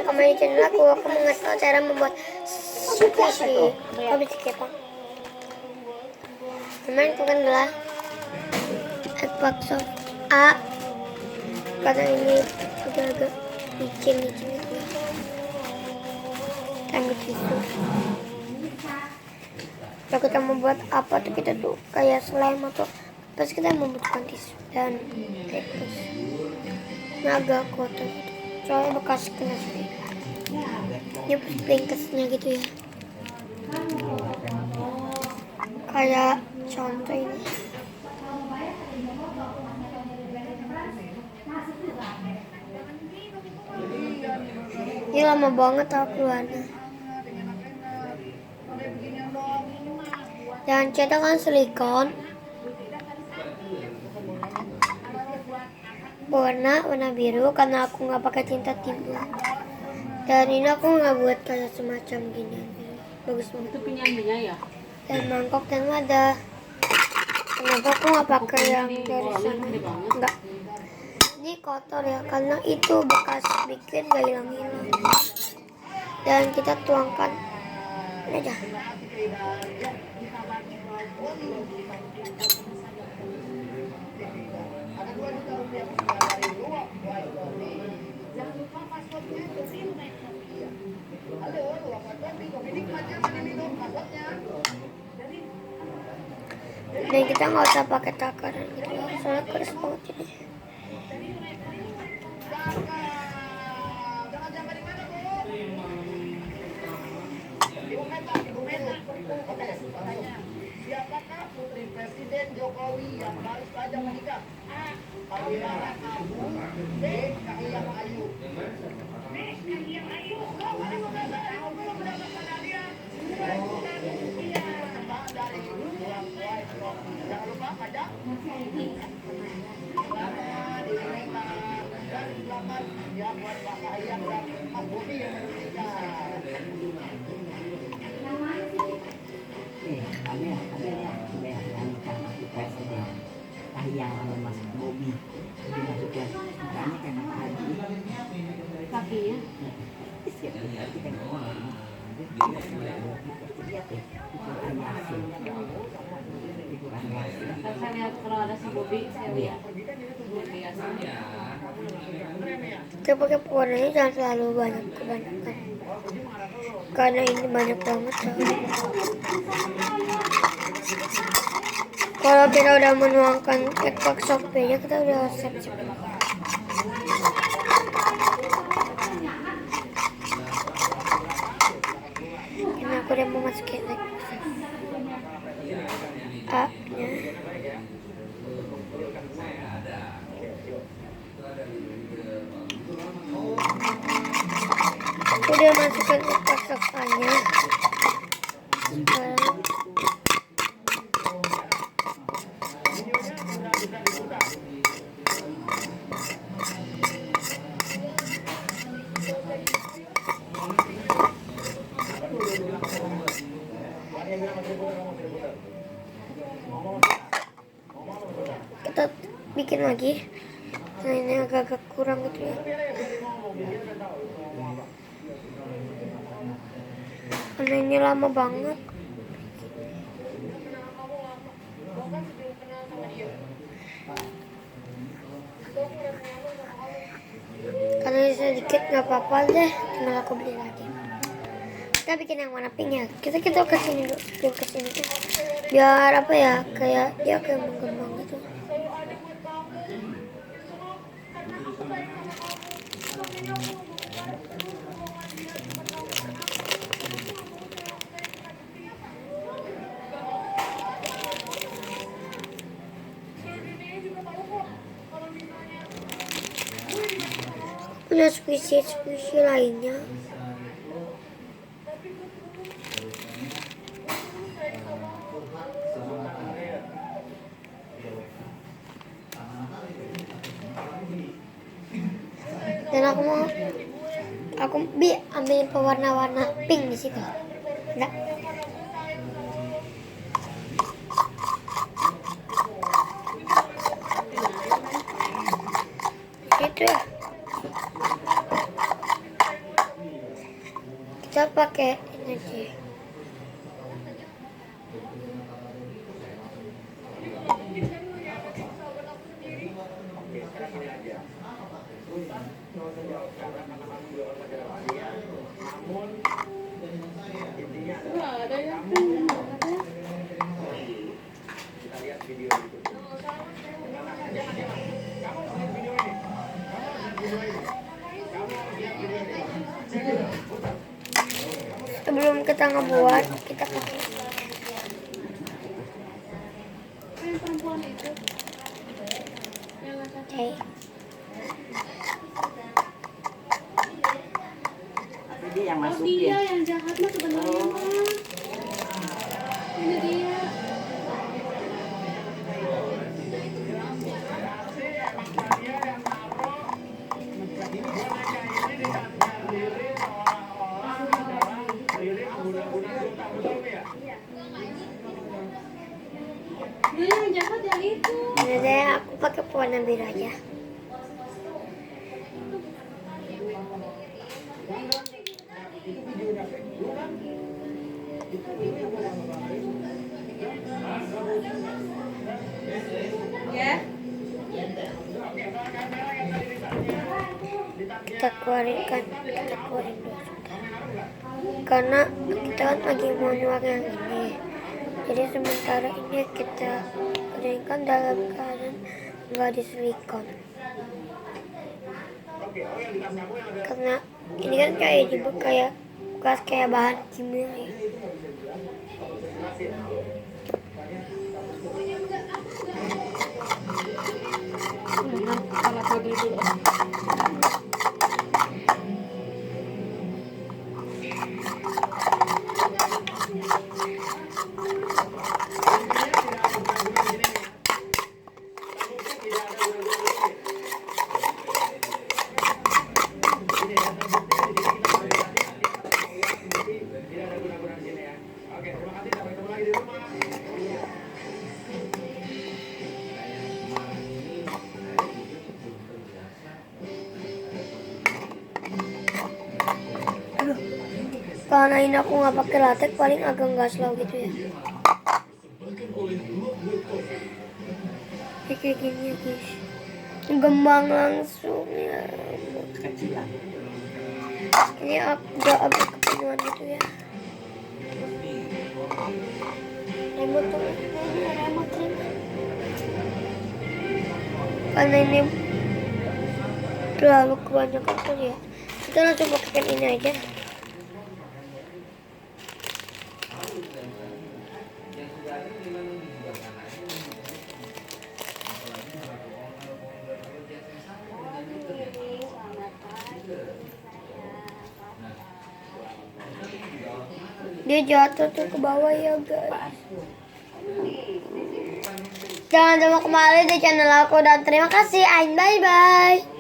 kembali channel aku mau ngasih tau cara membuat squishy. Kau bisa kepo. Teman itu kan adalah Xbox A, karena ini agak-agak licin gitu ya. Tangguh tisu. Kalau kita membuat apa tuh kita tuh kayak slime atau pasti kita membutuhkan tisu dan tepus. Ini agak kotor gitu. Soalnya bekas kena sih. Ini ringkasnya gitu ya. Kayak contoh ini. Ini lama banget tau keluarnya. Dan cetakan silikon warna biru karena aku nggak pakai tinta timbul. Dan ini aku nggak buat kayak semacam gini. Bagus banget. Itu penyanyinya ya? Dan mangkok dan wadah. Kenapa aku nggak pakai yang dari sana? Enggak. Ini kotor ya karena itu bekas bikin gak hilang-hilang. Dan kita tuangkan ini aja. Dan kita nggak usah pakai takaran gitu ya, soalnya keras banget ini. Siapakah putri Presiden Jokowi yang baru saja menikah? A. Pawira Abu. B. Kahiyang Ayu. B. Kahiyang Ayu. Kau baru tahu belum mendapatkan hadiah? Dari Buang Kuai. Jangan lupa pajak. Dan selamat ya buat Pak Kahiyang dan Mas Bobi yang menikah. Ada yang presiden Kahiyang sama Mas Bobi dimasukkan makanya karena haji Kakinya? siap berarti kan Saya lihat kalau ada si Bobi, saya lihat biasa. Kita pakai warnanya jangan selalu banyak kebanyakan. Karena ini banyak banget. Kalau kita udah menuangkan Xbox Shopee-nya, kita udah siap-siap. Ini aku udah mau masukin A-nya. Udah masukkan Xbox Shopee-nya. Kita bikin lagi. Nah, ini agak-agak kurang gitu ya. Karena ini lama banget. Karena ini sedikit nggak apa-apa deh, tinggal aku beli lagi. Kita bikin yang warna pink ya. Kita kesini dulu, kesini tuh. Biar apa ya, kayak dia kayak menggembang gitu. Punya squishy lainnya. Dan aku ambil pewarna-warna pink di situ. Enggak. Gitu ya. Kita pakai ini aja. Nggak ada ya. Sebelum kita ngebuat, kita pakai. Yang perempuan itu. Yang ada. Oke. Tapi dia yang Oh masukin. dia yang jahat mah sebenarnya mah. Ini dia. Dia yang jahat yang itu. Ini deh, aku pakai warna biru aja. Ya. Kita keluarin dulu sebentar. Karena kita kan lagi mau nyuak yang ini. Jadi sementara ini kita keringkan dalam keadaan nggak disilikon. Karena ini kan kayak kayak bekas kayak bahan kimia ya. Anak lagi dulu. Karena ini aku nggak pakai latex, paling agak nggak slow gitu ya. Kayak gini ya guys, gembang langsung ya. Kecilan. Ini udah agak kepenuhan gitu ya. Remote tuh, ini remote nih. Karena ini terlalu kebanyakan kan ya, kita langsung pakai ini aja. Dia jatuh tuh ke bawah ya guys. Jangan lupa kembali di channel aku dan terima kasih. Bye bye.